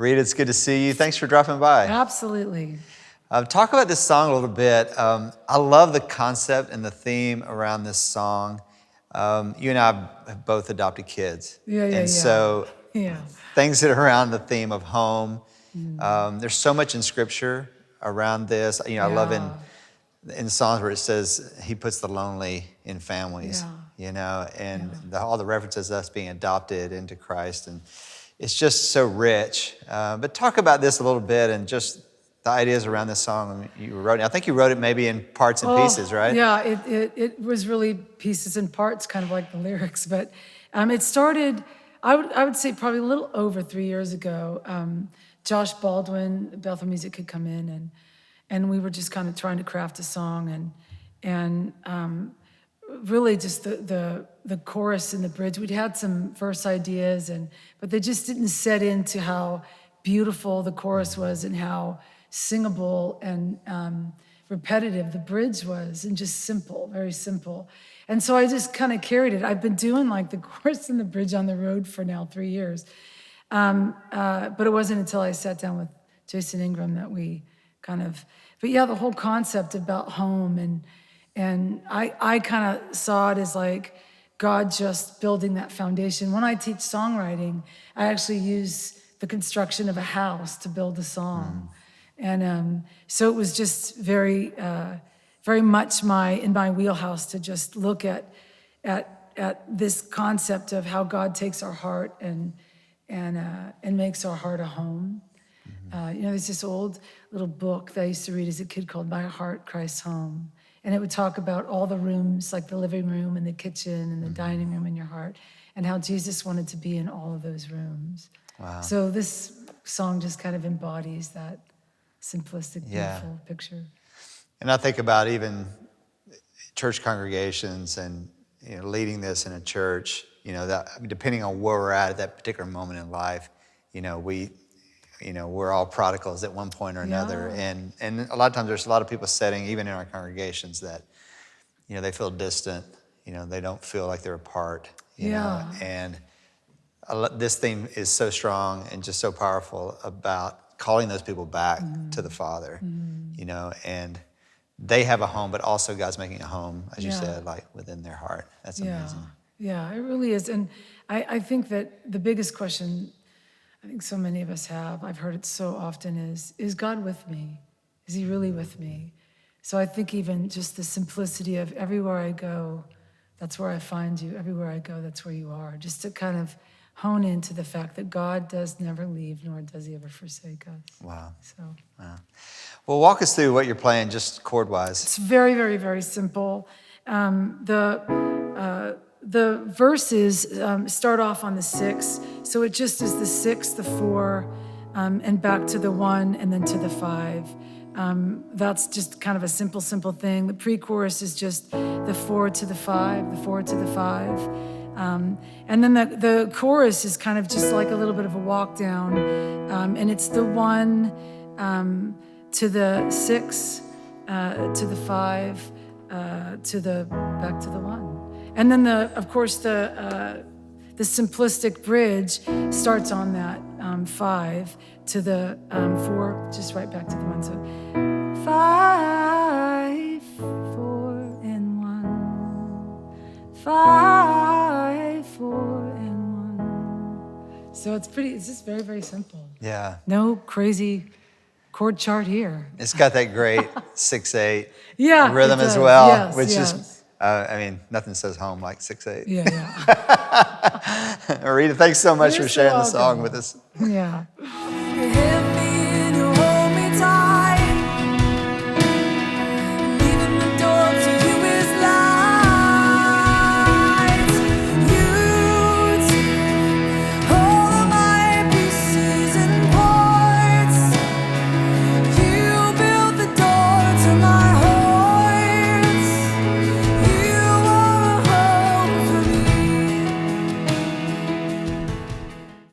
Rita, it's good to see you. Thanks for dropping by. Absolutely. Talk about this song a little bit. I love the concept and the theme around this song. You and I have both adopted kids. Yeah. So Yeah. things that are around the theme of home. There's so much in Scripture around this. I love in Psalms where it says he puts the lonely in families, all the references to us being adopted into Christ. And it's just so rich. But talk about this a little bit and just the ideas around this song. I think you wrote it maybe in parts and pieces, right? Yeah, it was really pieces and parts, kind of like the lyrics. But it started, I would say probably a little over 3 years ago. Josh Baldwin, Bethel Music, had come in, and we were just kind of trying to craft a song, and really just the chorus and the bridge. We'd had some verse ideas, but they just didn't set into how beautiful the chorus was and how singable and repetitive the bridge was, and just simple, very simple. And so I just kind of carried it. I've been doing like the chorus and the bridge on the road for now 3 years. But it wasn't until I sat down with Jason Ingram that we but the whole concept about home, and I kind of saw it as like God just building that foundation. When I teach songwriting, I actually use the construction of a house to build a song. And so it was just very much in my wheelhouse to just look at this concept of how God takes our heart and makes our heart a home. There's this old little book that I used to read as a kid called My Heart Cries Home. And it would talk about all the rooms, like the living room and the kitchen and the dining room in your heart, and how Jesus wanted to be in all of those rooms. Wow. So this song just kind of embodies that simplistic, beautiful picture. And I think about even church congregations and leading this in a church, depending on where we're at that particular moment in life, we're all prodigals at one point or another. And a lot of times there's a lot of people sitting, even in our congregations, that, they feel distant, they don't feel like they're a part, know. And this theme is so strong and just so powerful about calling those people back to the Father, and they have a home, but also God's making a home, as you said, like within their heart. That's amazing. Yeah, it really is. And I think that the biggest question I think so many of us have, I've heard it so often, is God with me? Is he really with me? So I think even just the simplicity of everywhere I go, that's where I find you. Everywhere I go, that's where you are. Just to kind of hone into the fact that God does never leave, nor does he ever forsake us. Wow. Wow. Well, walk us through what you're playing, just chord-wise. It's very, very, very simple. The verses start off on the 6, so it just is the 6, the 4, and back to the 1, and then to the 5. That's just kind of a simple thing. The pre-chorus is just the 4 to the 5, the 4 to the 5. And then the chorus is kind of just like a little bit of a walk down, and it's the 1 to the 6, to the 5, back to the 1. And then of course the simplistic bridge starts on that 5 to the 4, just right back to the 1. So 5, 4, and 1. 5, 4, and 1. So it's just very, very simple. Yeah. No crazy chord chart here. It's got that great 6/8 rhythm as well, yes, which is, nothing says home like 6/8. Yeah. Rita, thanks so much You're for sharing so the song welcome. with us. Yeah.